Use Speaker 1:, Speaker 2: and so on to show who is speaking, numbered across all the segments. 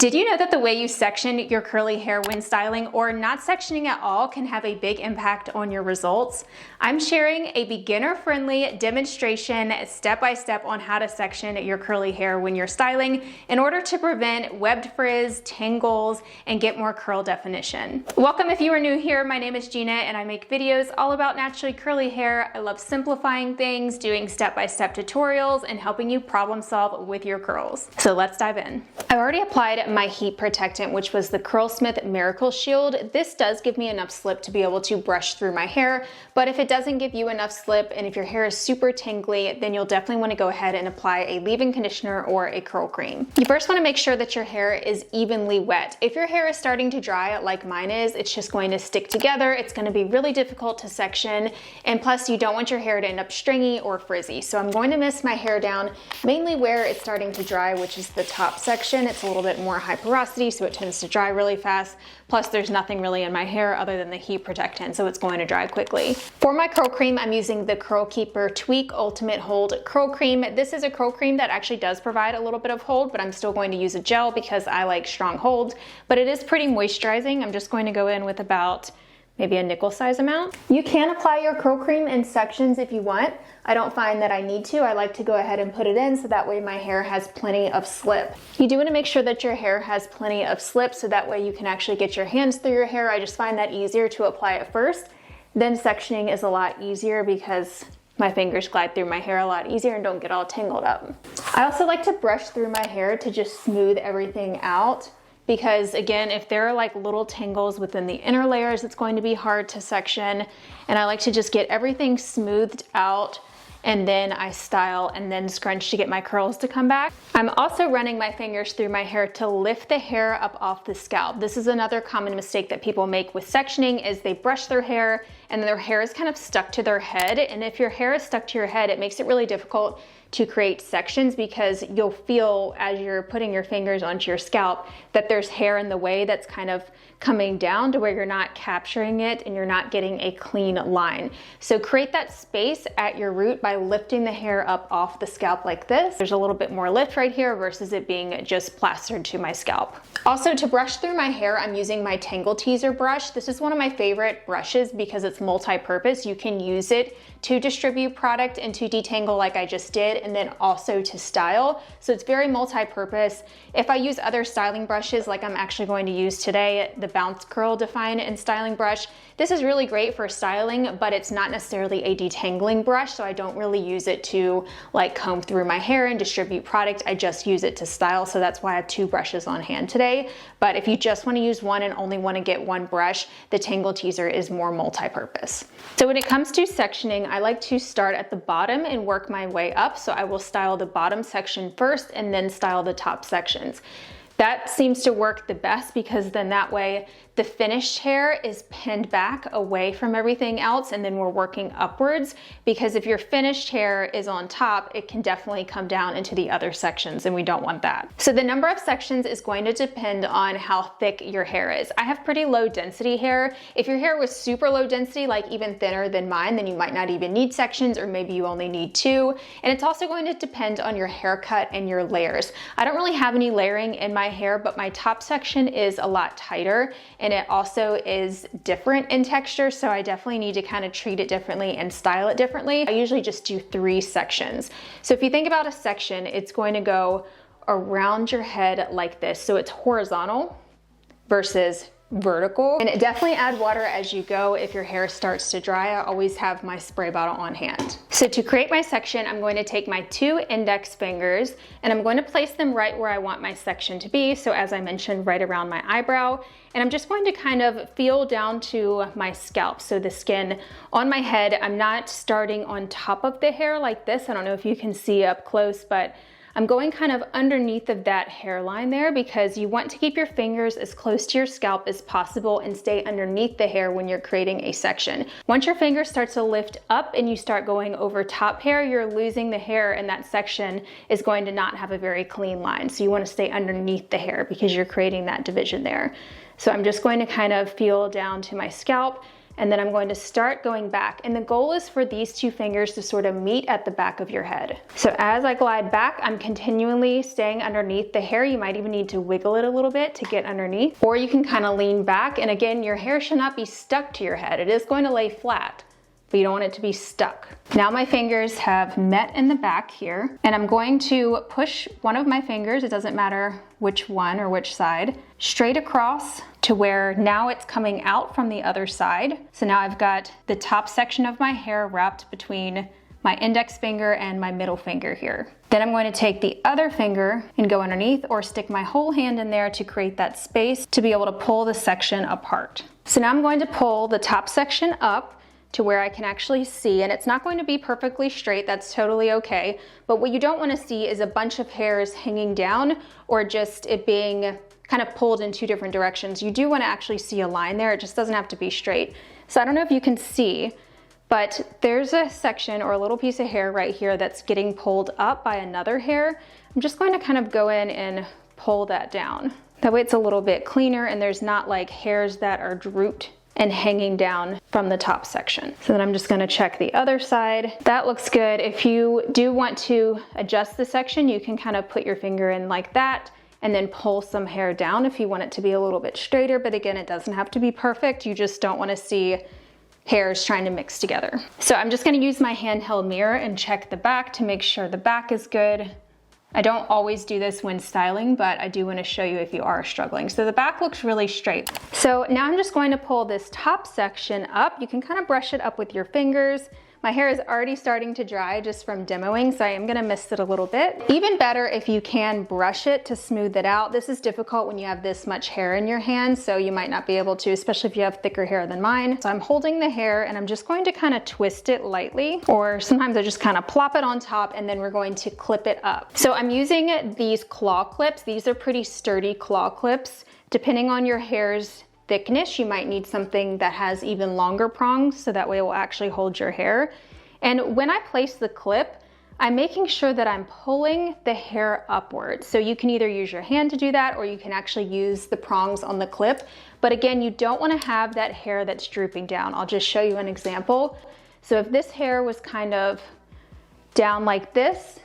Speaker 1: Did you know that the way you section your curly hair when styling or not sectioning at all can have a big impact on your results? I'm sharing a beginner-friendly demonstration step-by-step on how to section your curly hair when you're styling in order to prevent webbed frizz, tangles, and get more curl definition. Welcome if you are new here. My name is Gina and I make videos all about naturally curly hair. I love simplifying things, doing step-by-step tutorials, and helping you problem solve with your curls. So let's dive in. I already applied my heat protectant, which was the Curlsmith Miracle Shield. This does give me enough slip to be able to brush through my hair, but if it doesn't give you enough slip and if your hair is super tingly, then you'll definitely want to go ahead and apply a leave-in conditioner or a curl cream. You first want to make sure that your hair is evenly wet. If your hair is starting to dry like mine is, it's just going to stick together. It's going to be really difficult to section, and plus you don't want your hair to end up stringy or frizzy. So I'm going to mist my hair down mainly where it's starting to dry, which is the top section. It's a little bit more high porosity, so it tends to dry really fast. Plus there's nothing really in my hair other than the heat protectant, so it's going to dry quickly. For my curl cream, I'm using the Curl Keeper Tweak Ultimate Hold Curl Cream. This is a curl cream that actually does provide a little bit of hold, but I'm still going to use a gel because I like strong holds, but it is pretty moisturizing. I'm just going to go in with about maybe a nickel size amount. You can apply your curl cream in sections if you want. I don't find that I need to. I like to go ahead and put it in so that way my hair has plenty of slip. You do want to make sure that your hair has plenty of slip so that way you can actually get your hands through your hair. I just find that easier to apply it first. Then sectioning is a lot easier because my fingers glide through my hair a lot easier and don't get all tangled up. I also like to brush through my hair to just smooth everything out, because again, if there are like little tangles within the inner layers, it's going to be hard to section. And I like to just get everything smoothed out, and then I style and then scrunch to get my curls to come back. I'm also running my fingers through my hair to lift the hair up off the scalp. This is another common mistake that people make with sectioning, is they brush their hair and their hair is kind of stuck to their head. And if your hair is stuck to your head, it makes it really difficult to create sections, because you'll feel as you're putting your fingers onto your scalp that there's hair in the way that's kind of coming down to where you're not capturing it and you're not getting a clean line. So create that space at your root by lifting the hair up off the scalp like this. There's a little bit more lift right here versus it being just plastered to my scalp. Also, to brush through my hair, I'm using my Tangle Teaser brush. This is one of my favorite brushes because it's multi-purpose. You can use it to distribute product and to detangle like I just did, and then also to style. So it's very multi-purpose. If I use other styling brushes like I'm actually going to use today, the Bounce Curl Define and Styling Brush, this is really great for styling, but it's not necessarily a detangling brush, so I don't really use it to like comb through my hair and distribute product. I just use it to style, so that's why I have two brushes on hand today. But if you just want to use one and only want to get one brush, the Tangle Teaser is more multi-purpose. So when it comes to sectioning, I like to start at the bottom and work my way up. So I will style the bottom section first and then style the top sections. That seems to work the best because then that way the finished hair is pinned back away from everything else, and then we're working upwards, because if your finished hair is on top, it can definitely come down into the other sections, and we don't want that. So the number of sections is going to depend on how thick your hair is. I have pretty low density hair. If your hair was super low density, like even thinner than mine, then you might not even need sections, or maybe you only need two. And it's also going to depend on your haircut and your layers. I don't really have any layering in my hair, but my top section is a lot tighter, and it also is different in texture, so I definitely need to kind of treat it differently and style it differently. I usually just do 3 sections. So if you think about a section, it's going to go around your head like this. So it's horizontal versus vertical, and definitely add water as you go. If your hair starts to dry, I always have my spray bottle on hand. So to create my section, I'm going to take my 2 index fingers and I'm going to place them right where I want my section to be. So as I mentioned, right around my eyebrow, and I'm just going to kind of feel down to my scalp. So the skin on my head, I'm not starting on top of the hair like this. I don't know if you can see up close, but I'm going kind of underneath of that hairline there, because you want to keep your fingers as close to your scalp as possible and stay underneath the hair when you're creating a section. Once your finger starts to lift up and you start going over top hair, you're losing the hair, and that section is going to not have a very clean line. So you want to stay underneath the hair because you're creating that division there. So I'm just going to kind of feel down to my scalp and then I'm going to start going back. And the goal is for these two fingers to sort of meet at the back of your head. So as I glide back, I'm continually staying underneath the hair. You might even need to wiggle it a little bit to get underneath, or you can kind of lean back. And again, your hair should not be stuck to your head. It is going to lay flat, but you don't want it to be stuck. Now my fingers have met in the back here, and I'm going to push one of my fingers, it doesn't matter which one or which side, straight across to where now it's coming out from the other side. So now I've got the top section of my hair wrapped between my index finger and my middle finger here. Then I'm going to take the other finger and go underneath, or stick my whole hand in there to create that space to be able to pull the section apart. So now I'm going to pull the top section up to where I can actually see, and it's not going to be perfectly straight, that's totally okay, but what you don't want to see is a bunch of hairs hanging down or just it being kind of pulled in two different directions. You do want to actually see a line there, it just doesn't have to be straight. So I don't know if you can see, but there's a section or a little piece of hair right here that's getting pulled up by another hair. I'm just going to kind of go in and pull that down. That way it's a little bit cleaner and there's not like hairs that are drooped and hanging down from the top section. So then I'm just gonna check the other side. That looks good. If you do want to adjust the section, you can kind of put your finger in like that and then pull some hair down if you want it to be a little bit straighter. But again, it doesn't have to be perfect. You just don't want to see hairs trying to mix together. So I'm just going to use my handheld mirror and check the back to make sure the back is good. I don't always do this when styling, but I do want to show you if you are struggling. So the back looks really straight. So now I'm just going to pull this top section up. You can kind of brush it up with your fingers. My hair is already starting to dry just from demoing, so I am gonna mist it a little bit. Even better if you can brush it to smooth it out. This is difficult when you have this much hair in your hand, so you might not be able to, especially if you have thicker hair than mine. So I'm holding the hair and I'm just going to kind of twist it lightly, or sometimes I just kind of plop it on top and then we're going to clip it up. So I'm using these claw clips. These are pretty sturdy claw clips. Depending on your hair's thickness, you might need something that has even longer prongs, so that way it will actually hold your hair. And when I place the clip, I'm making sure that I'm pulling the hair upward. So you can either use your hand to do that, or you can actually use the prongs on the clip. But again, you don't want to have that hair that's drooping down. I'll just show you an example. So if this hair was kind of down like this,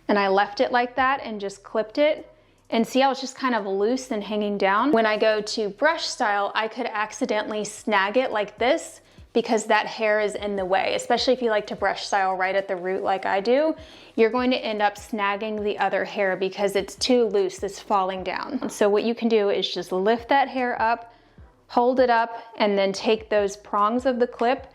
Speaker 1: and I left it like that and just clipped it, and see how it's just kind of loose and hanging down. When I go to brush style, I could accidentally snag it like this because that hair is in the way, especially if you like to brush style right at the root like I do. You're going to end up snagging the other hair because it's too loose, it's falling down. So what you can do is just lift that hair up, hold it up, and then take those prongs of the clip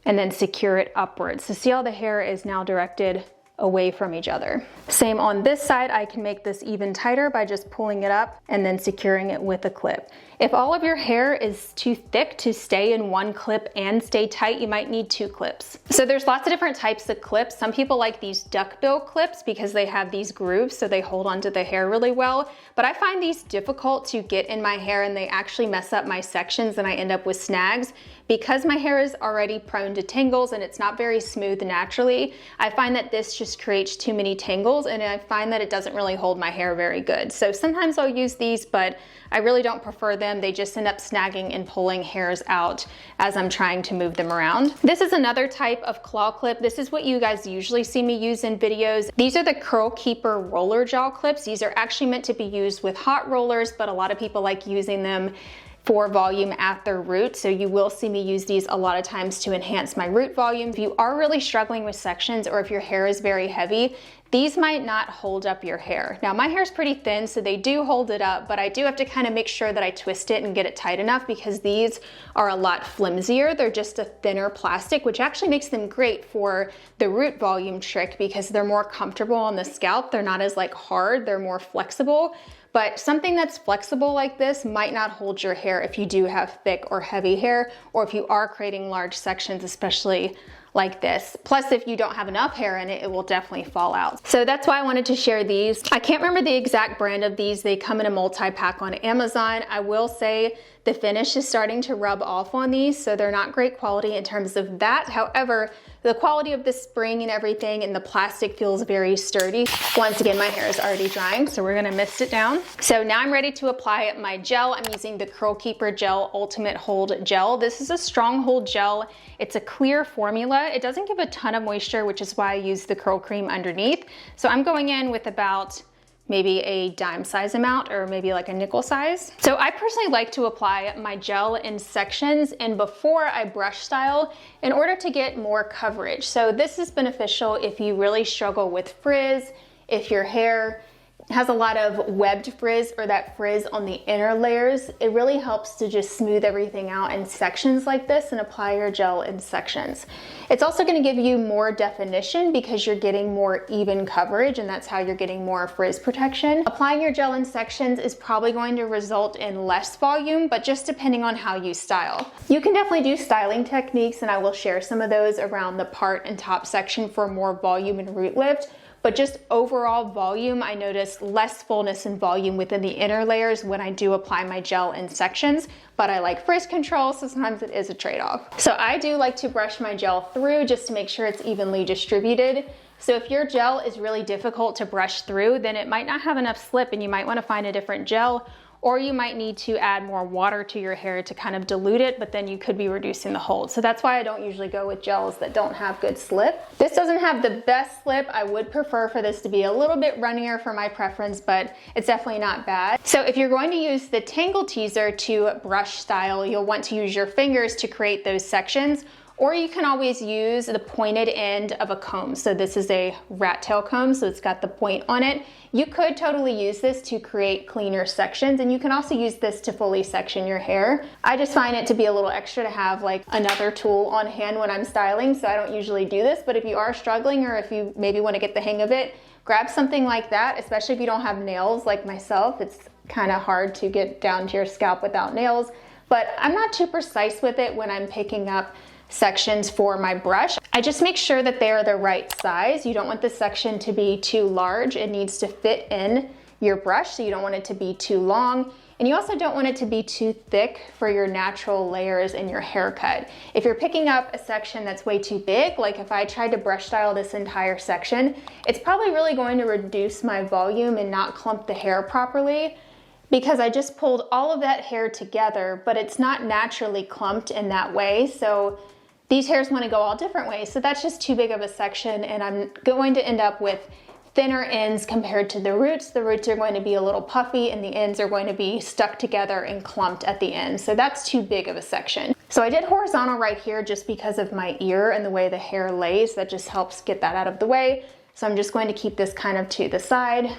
Speaker 1: and then secure it upwards. So see how the hair is now directed away from each other. Same on this side, I can make this even tighter by just pulling it up and then securing it with a clip. If all of your hair is too thick to stay in one clip and stay tight, you might need two clips. So there's lots of different types of clips. Some people like these duckbill clips because they have these grooves so they hold onto the hair really well, but I find these difficult to get in my hair and they actually mess up my sections and I end up with snags. Because my hair is already prone to tangles and it's not very smooth naturally, I find that this just creates too many tangles and I find that it doesn't really hold my hair very good. So sometimes I'll use these, but I really don't prefer them. They just end up snagging and pulling hairs out as I'm trying to move them around. This is another type of claw clip. This is what you guys usually see me use in videos. These are the Curl Keeper roller jaw clips. These are actually meant to be used with hot rollers, but a lot of people like using them for volume at their root. So you will see me use these a lot of times to enhance my root volume. If you are really struggling with sections or if your hair is very heavy, these might not hold up your hair. Now my hair is pretty thin, so they do hold it up, but I do have to kind of make sure that I twist it and get it tight enough because these are a lot flimsier. They're just a thinner plastic, which actually makes them great for the root volume trick because they're more comfortable on the scalp. They're not as like hard, they're more flexible. But something that's flexible like this might not hold your hair if you do have thick or heavy hair, or if you are creating large sections, especially like this. Plus, if you don't have enough hair in it, it will definitely fall out. So that's why I wanted to share these. I can't remember the exact brand of these. They come in a multi-pack on Amazon. I will say the finish is starting to rub off on these, so they're not great quality in terms of that. However, the quality of the spring and everything and the plastic feels very sturdy. Once again, my hair is already drying, so we're gonna mist it down. So now I'm ready to apply my gel. I'm using the Curl Keeper Gel Ultimate Hold Gel. This is a strong hold gel. It's a clear formula. It doesn't give a ton of moisture, which is why I use the curl cream underneath. So I'm going in with about maybe a dime size amount or maybe like a nickel size. So I personally like to apply my gel in sections and before I brush style in order to get more coverage. So this is beneficial if you really struggle with frizz, if your hair has a lot of webbed frizz or that frizz on the inner layers. It really helps to just smooth everything out in sections like this and apply your gel in sections. It's also going to give you more definition because you're getting more even coverage, and that's how you're getting more frizz protection. Applying your gel in sections is probably going to result in less volume, but just depending on how you style. You can definitely do styling techniques, and I will share some of those around the part and top section for more volume and root lift. But just overall volume, I notice less fullness and volume within the inner layers when I do apply my gel in sections, but I like frizz control, so sometimes it is a trade-off. So I do like to brush my gel through just to make sure it's evenly distributed. So if your gel is really difficult to brush through, then it might not have enough slip and you might want to find a different gel, or you might need to add more water to your hair to kind of dilute it, but then you could be reducing the hold. So that's why I don't usually go with gels that don't have good slip. This doesn't have the best slip. I would prefer for this to be a little bit runnier for my preference, but it's definitely not bad. So if you're going to use the Tangle Teaser to brush style, you'll want to use your fingers to create those sections, or you can always use the pointed end of a comb. So this is a rat tail comb, so it's got the point on it. You could totally use this to create cleaner sections, and you can also use this to fully section your hair. I just find it to be a little extra to have like another tool on hand when I'm styling, so I don't usually do this, but if you are struggling or if you maybe want to get the hang of it, grab something like that, especially if you don't have nails like myself. It's kind of hard to get down to your scalp without nails, but I'm not too precise with it when I'm picking up sections for my brush. I just make sure that they are the right size. You don't want the section to be too large. It needs to fit in your brush, so you don't want it to be too long. And you also don't want it to be too thick for your natural layers in your haircut. If you're picking up a section that's way too big, like if I tried to brush style this entire section, it's probably really going to reduce my volume and not clump the hair properly, because I just pulled all of that hair together, but it's not naturally clumped in that way. So these hairs want to go all different ways, so that's just too big of a section, and I'm going to end up with thinner ends compared to the roots. The roots are going to be a little puffy, and the ends are going to be stuck together and clumped at the end, so that's too big of a section. So I did horizontal right here just because of my ear and the way the hair lays. That just helps get that out of the way. So I'm just going to keep this kind of to the side.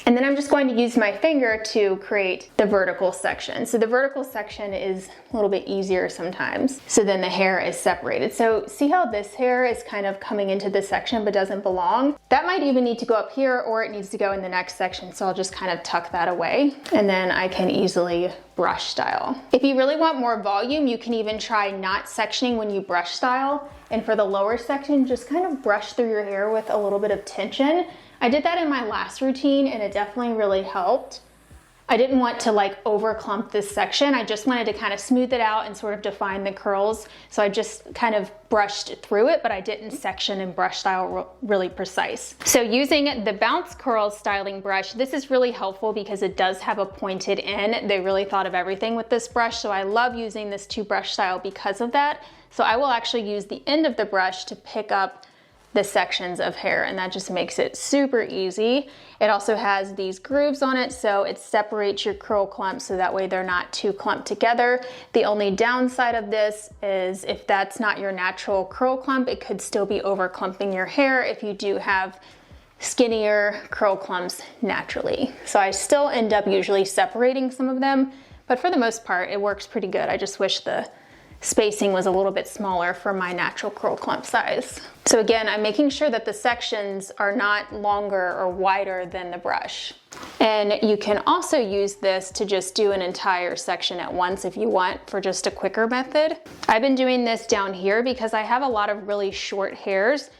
Speaker 1: And then I'm just going to use my finger to create the vertical section. So the vertical section is a little bit easier sometimes. So then the hair is separated. So see how this hair is kind of coming into this section but doesn't belong? That might even need to go up here, or it needs to go in the next section. So I'll just kind of tuck that away, and then I can easily brush style. If you really want more volume, you can even try not sectioning when you brush style. And for the lower section, just kind of brush through your hair with a little bit of tension. I did that in my last routine and it definitely really helped. I didn't want to like over clump this section. I just wanted to kind of smooth it out and sort of define the curls. So I just kind of brushed through it, but I didn't section and brush style really precise. So using the Bounce Curls styling brush, this is really helpful because it does have a pointed end. They really thought of everything with this brush. So I love using this to brush style because of that. So I will actually use the end of the brush to pick up the sections of hair, and that just makes it super easy. It also has these grooves on it, so it separates your curl clumps so that way they're not too clumped together. The only downside of this is if that's not your natural curl clump, it could still be over clumping your hair if you do have skinnier curl clumps naturally. So I still end up usually separating some of them, but for the most part it works pretty good. I just wish the spacing was a little bit smaller for my natural curl clump size. So again, I'm making sure that the sections are not longer or wider than the brush. And you can also use this to just do an entire section at once if you want, for just a quicker method. I've been doing this down here because I have a lot of really short hairs,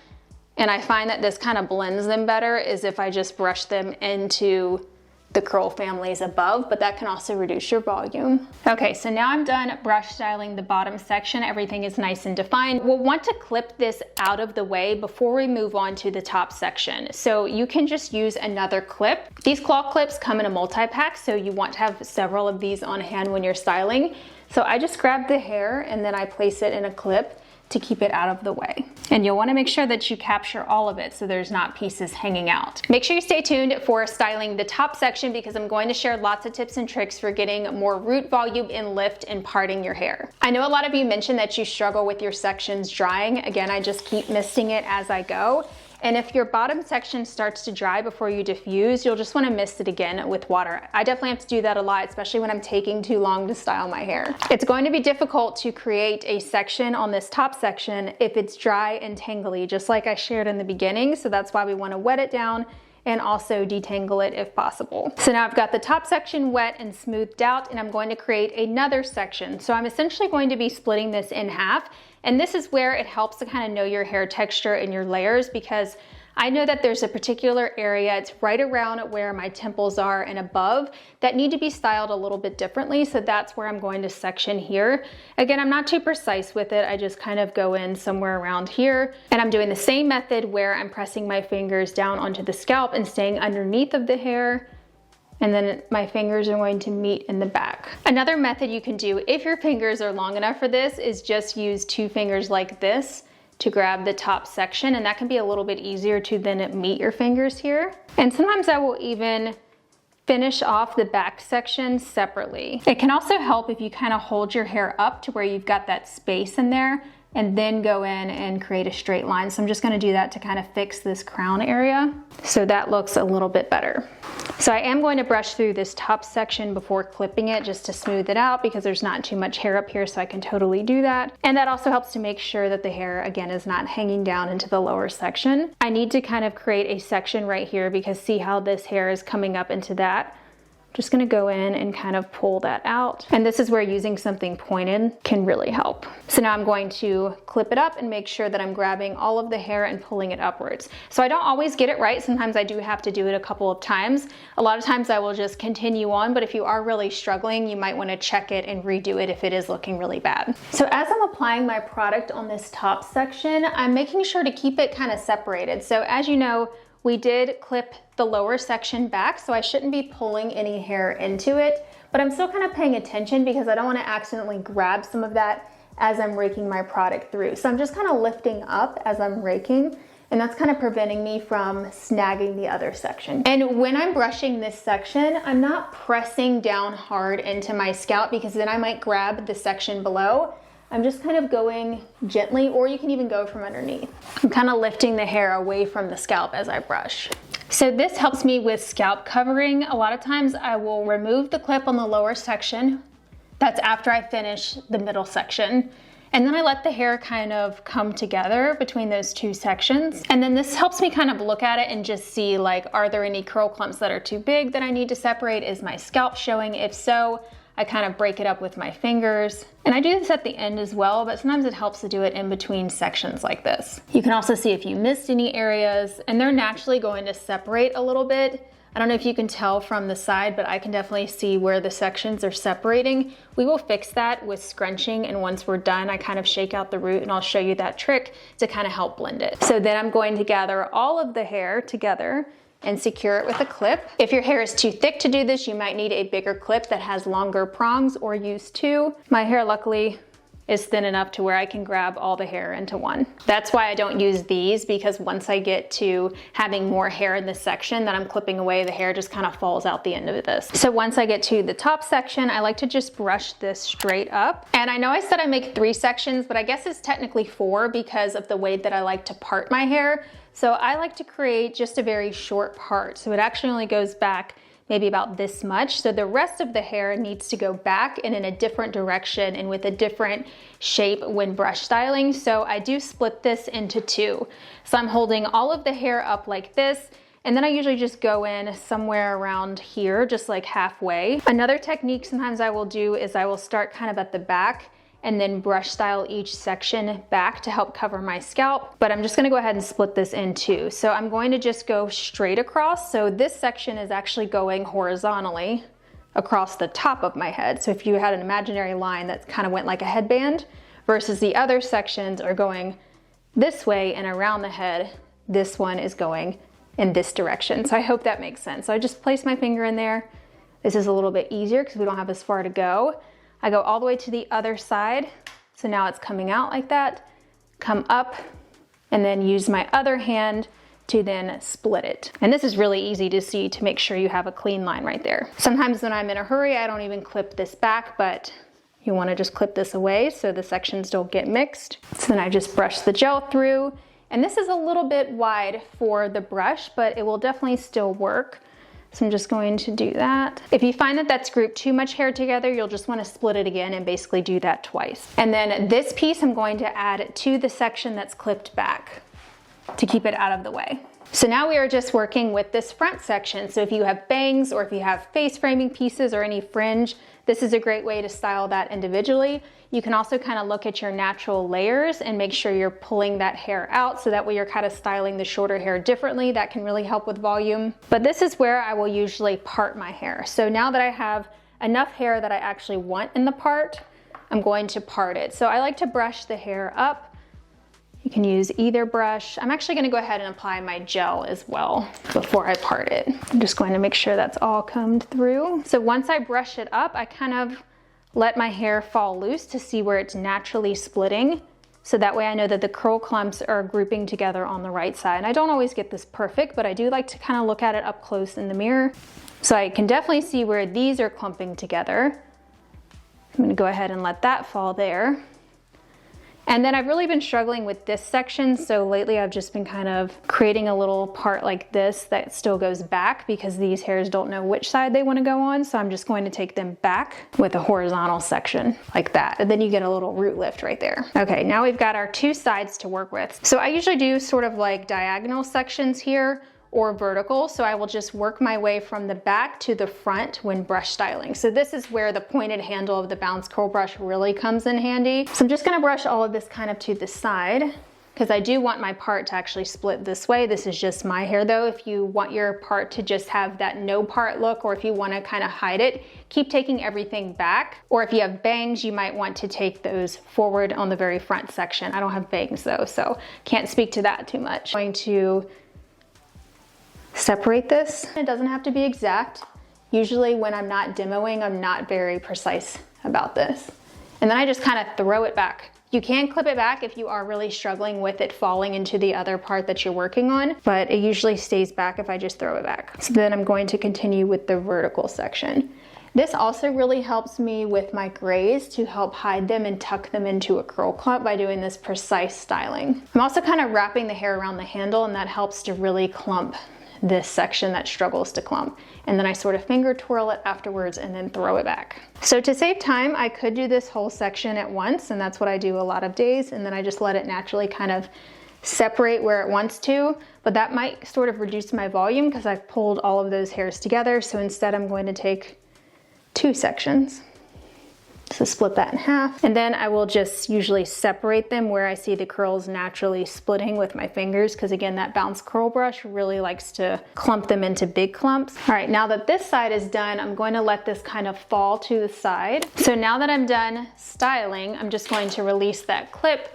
Speaker 1: and I find that this kind of blends them better is if I just brush them into the curl families above, but that can also reduce your volume. Okay, so now I'm done brush styling the bottom section. Everything is nice and defined. We'll want to clip this out of the way before we move on to the top section. So you can just use another clip. These claw clips come in a multi-pack, so you want to have several of these on hand when you're styling. So I just grab the hair and then I place it in a clip to keep it out of the way. And you'll want to make sure that you capture all of it so there's not pieces hanging out. Make sure you stay tuned for styling the top section because I'm going to share lots of tips and tricks for getting more root volume and lift and parting your hair. I know a lot of you mentioned that you struggle with your sections drying. Again, I just keep misting it as I go. And if your bottom section starts to dry before you diffuse, you'll just want to mist it again with water. I definitely have to do that a lot, especially when I'm taking too long to style my hair. It's going to be difficult to create a section on this top section if it's dry and tangly, just like I shared in the beginning. So that's why we want to wet it down and also detangle it if possible. So now I've got the top section wet and smoothed out, and I'm going to create another section. So I'm essentially going to be splitting this in half. And this is where it helps to kind of know your hair texture and your layers, because I know that there's a particular area, it's right around where my temples are and above, that need to be styled a little bit differently. So that's where I'm going to section here. Again, I'm not too precise with it. I just kind of go in somewhere around here. And I'm doing the same method where I'm pressing my fingers down onto the scalp and staying underneath of the hair. And then my fingers are going to meet in the back. Another method you can do if your fingers are long enough for this is just use two fingers like this to grab the top section, and that can be a little bit easier to then meet your fingers here. And sometimes I will even finish off the back section separately. It can also help if you kind of hold your hair up to where you've got that space in there and then go in and create a straight line. So I'm just gonna do that to kind of fix this crown area. So that looks a little bit better. So I am going to brush through this top section before clipping it just to smooth it out because there's not too much hair up here, so I can totally do that. And that also helps to make sure that the hair, again, is not hanging down into the lower section. I need to kind of create a section right here because see how this hair is coming up into that? Just gonna go in and kind of pull that out. And this is where using something pointed can really help. So now I'm going to clip it up and make sure that I'm grabbing all of the hair and pulling it upwards. So I don't always get it right. Sometimes I do have to do it a couple of times. A lot of times I will just continue on, but if you are really struggling, you might wanna check it and redo it if it is looking really bad. So as I'm applying my product on this top section, I'm making sure to keep it kind of separated. So as you know, we did clip the lower section back, so I shouldn't be pulling any hair into it, but I'm still kind of paying attention because I don't want to accidentally grab some of that as I'm raking my product through. So I'm just kind of lifting up as I'm raking, and that's kind of preventing me from snagging the other section. And when I'm brushing this section, I'm not pressing down hard into my scalp because then I might grab the section below. I'm just kind of going gently, or you can even go from underneath. I'm kind of lifting the hair away from the scalp as I brush. So this helps me with scalp covering. A lot of times I will remove the clip on the lower section. That's after I finish the middle section. And then I let the hair kind of come together between those two sections. And then this helps me kind of look at it and just see, like, are there any curl clumps that are too big that I need to separate? Is my scalp showing? If so, I kind of break it up with my fingers. And I do this at the end as well, but sometimes it helps to do it in between sections like this. You can also see if you missed any areas, and they're naturally going to separate a little bit. I don't know if you can tell from the side, but I can definitely see where the sections are separating. We will fix that with scrunching, and once we're done, I kind of shake out the root, and I'll show you that trick to kind of help blend it. So then I'm going to gather all of the hair together and secure it with a clip. If your hair is too thick to do this, you might need a bigger clip that has longer prongs, or use two. My hair luckily is thin enough to where I can grab all the hair into one. That's why I don't use these, because once I get to having more hair in this section that I'm clipping away, the hair just kind of falls out the end of this. So once I get to the top section, I like to just brush this straight up. And I know I said I make 3 sections, but I guess it's technically 4 because of the way that I like to part my hair. So I like to create just a very short part. So it actually only goes back maybe about this much. So the rest of the hair needs to go back and in a different direction and with a different shape when brush styling. So I do split this into 2. So I'm holding all of the hair up like this, and then I usually just go in somewhere around here, just like halfway. Another technique sometimes I will do is I will start kind of at the back and then brush style each section back to help cover my scalp. But I'm just gonna go ahead and split this in two. So I'm going to just go straight across. So this section is actually going horizontally across the top of my head. So if you had an imaginary line that kind of went like a headband, versus the other sections are going this way and around the head, this one is going in this direction. So I hope that makes sense. So I just place my finger in there. This is a little bit easier because we don't have as far to go. I go all the way to the other side. So now it's coming out like that, come up, and then use my other hand to then split it. And this is really easy to see to make sure you have a clean line right there. Sometimes when I'm in a hurry, I don't even clip this back, but you want to just clip this away so the sections don't get mixed. So then I just brush the gel through, and this is a little bit wide for the brush, but it will definitely still work. So I'm just going to do that. If you find that that's grouped too much hair together, you'll just want to split it again and basically do that twice. And then this piece I'm going to add to the section that's clipped back to keep it out of the way. So now we are just working with this front section. So if you have bangs or if you have face framing pieces or any fringe, this is a great way to style that individually. You can also kind of look at your natural layers and make sure you're pulling that hair out so that way you're kind of styling the shorter hair differently. That can really help with volume. But this is where I will usually part my hair. So now that I have enough hair that I actually want in the part, I'm going to part it. So I like to brush the hair up. You can use either brush. I'm actually gonna go ahead and apply my gel as well before I part it. I'm just going to make sure that's all combed through. So once I brush it up, I kind of let my hair fall loose to see where it's naturally splitting. So that way I know that the curl clumps are grouping together on the right side. And I don't always get this perfect, but I do like to kind of look at it up close in the mirror. So I can definitely see where these are clumping together. I'm gonna go ahead and let that fall there. And then I've really been struggling with this section. So lately I've just been kind of creating a little part like this that still goes back because these hairs don't know which side they want to go on. So I'm just going to take them back with a horizontal section like that. And then you get a little root lift right there. Okay, now we've got our two sides to work with. So I usually do sort of like diagonal sections here or vertical. So I will just work my way from the back to the front when brush styling. So this is where the pointed handle of the bounce curl brush really comes in handy. So I'm just gonna brush all of this kind of to the side because I do want my part to actually split this way. This is just my hair though. If you want your part to just have that no part look, or if you wanna kind of hide it, keep taking everything back. Or if you have bangs, you might want to take those forward on the very front section. I don't have bangs though, so can't speak to that too much. I'm going to separate this. It doesn't have to be exact. Usually when I'm not demoing, I'm not very precise about this. And then I just kind of throw it back. You can clip it back if you are really struggling with it falling into the other part that you're working on, but it usually stays back if I just throw it back. So then I'm going to continue with the vertical section. This also really helps me with my grays to help hide them and tuck them into a curl clump by doing this precise styling. I'm also kind of wrapping the hair around the handle, and that helps to really clump this section that struggles to clump. And then I sort of finger twirl it afterwards and then throw it back. So to save time, I could do this whole section at once, and that's what I do a lot of days, and then I just let it naturally kind of separate where it wants to, but that might sort of reduce my volume because I've pulled all of those hairs together. So instead I'm going to take two sections. So split that in half, and then I will just usually separate them where I see the curls naturally splitting with my fingers, because again, that bounce curl brush really likes to clump them into big clumps. All right, now that this side is done, I'm going to let this kind of fall to the side. So now that I'm done styling, I'm just going to release that clip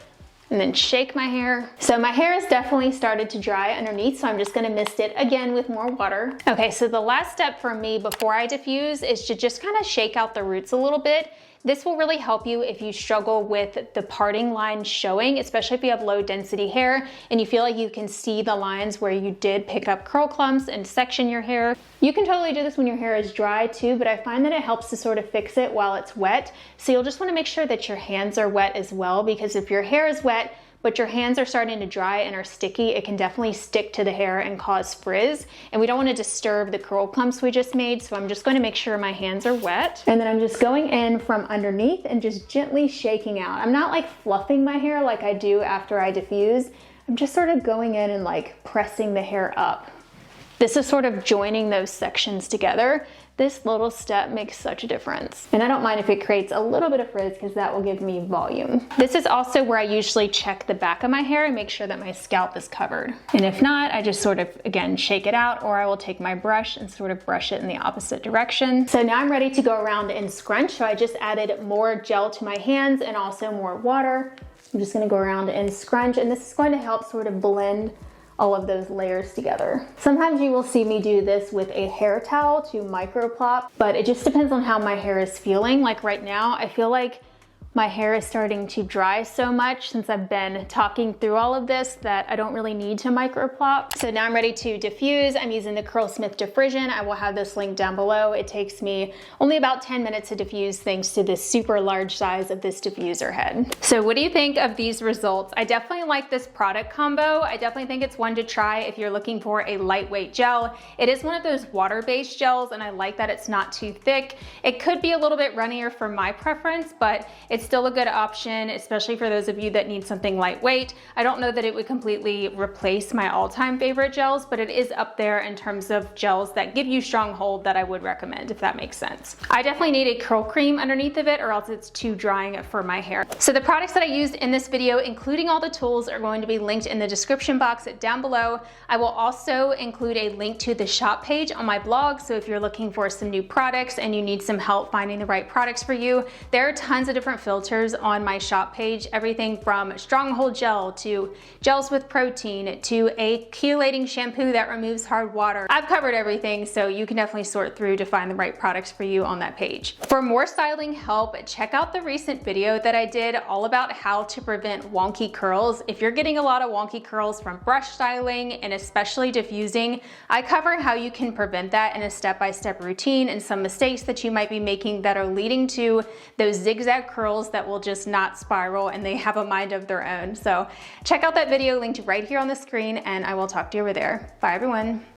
Speaker 1: and then shake my hair. So my hair has definitely started to dry underneath, so I'm just gonna mist it again with more water. Okay, so the last step for me before I diffuse is to just kind of shake out the roots a little bit. This will really help you if you struggle with the parting lines showing, especially if you have low density hair and you feel like you can see the lines where you did pick up curl clumps and section your hair. You can totally do this when your hair is dry too, but I find that it helps to sort of fix it while it's wet. So you'll just want to make sure that your hands are wet as well, because if your hair is wet, but your hands are starting to dry and are sticky, it can definitely stick to the hair and cause frizz. And we don't want to disturb the curl clumps we just made, so I'm just going to make sure my hands are wet. And then I'm just going in from underneath and just gently shaking out. I'm not like fluffing my hair like I do after I diffuse. I'm just sort of going in and like pressing the hair up. This is sort of joining those sections together. this little step makes such a difference. And I don't mind if it creates a little bit of frizz because that will give me volume. This is also where I usually check the back of my hair and make sure that my scalp is covered. And if not, I just sort of, again, shake it out, or I will take my brush and sort of brush it in the opposite direction. So now I'm ready to go around and scrunch. So I just added more gel to my hands and also more water. I'm just gonna go around and scrunch, and this is going to help sort of blend all of those layers together. Sometimes you will see me do this with a hair towel to micro plop, but it just depends on how my hair is feeling. Like right now, I feel like my hair is starting to dry so much since I've been talking through all of this that I don't really need to micro plop. So now I'm ready to diffuse. I'm using the Curlsmith Defrizzion. I will have this link down below. It takes me only about 10 minutes to diffuse thanks to this super large size of this diffuser head. So what do you think of these results? I definitely like this product combo. I definitely think it's one to try if you're looking for a lightweight gel. It is one of those water-based gels, and I like that it's not too thick. It could be a little bit runnier for my preference, but it's still a good option, especially for those of you that need something lightweight. I don't know that it would completely replace my all-time favorite gels, but it is up there in terms of gels that give you strong hold that I would recommend, if that makes sense. I definitely need a curl cream underneath of it, or else it's too drying for my hair. So the products that I used in this video, including all the tools, are going to be linked in the description box down below. I will also include a link to the shop page on my blog, so if you're looking for some new products and you need some help finding the right products for you, there are tons of different filters on my shop page, everything from stronghold gel to gels with protein to a chelating shampoo that removes hard water. I've covered everything, so you can definitely sort through to find the right products for you on that page. For more styling help, check out the recent video that I did all about how to prevent wonky curls. If you're getting a lot of wonky curls from brush styling and especially diffusing, I cover how you can prevent that in a step-by-step routine and some mistakes that you might be making that are leading to those zigzag curls that will just not spiral and they have a mind of their own. So check out that video linked right here on the screen, and I will talk to you over there. Bye everyone.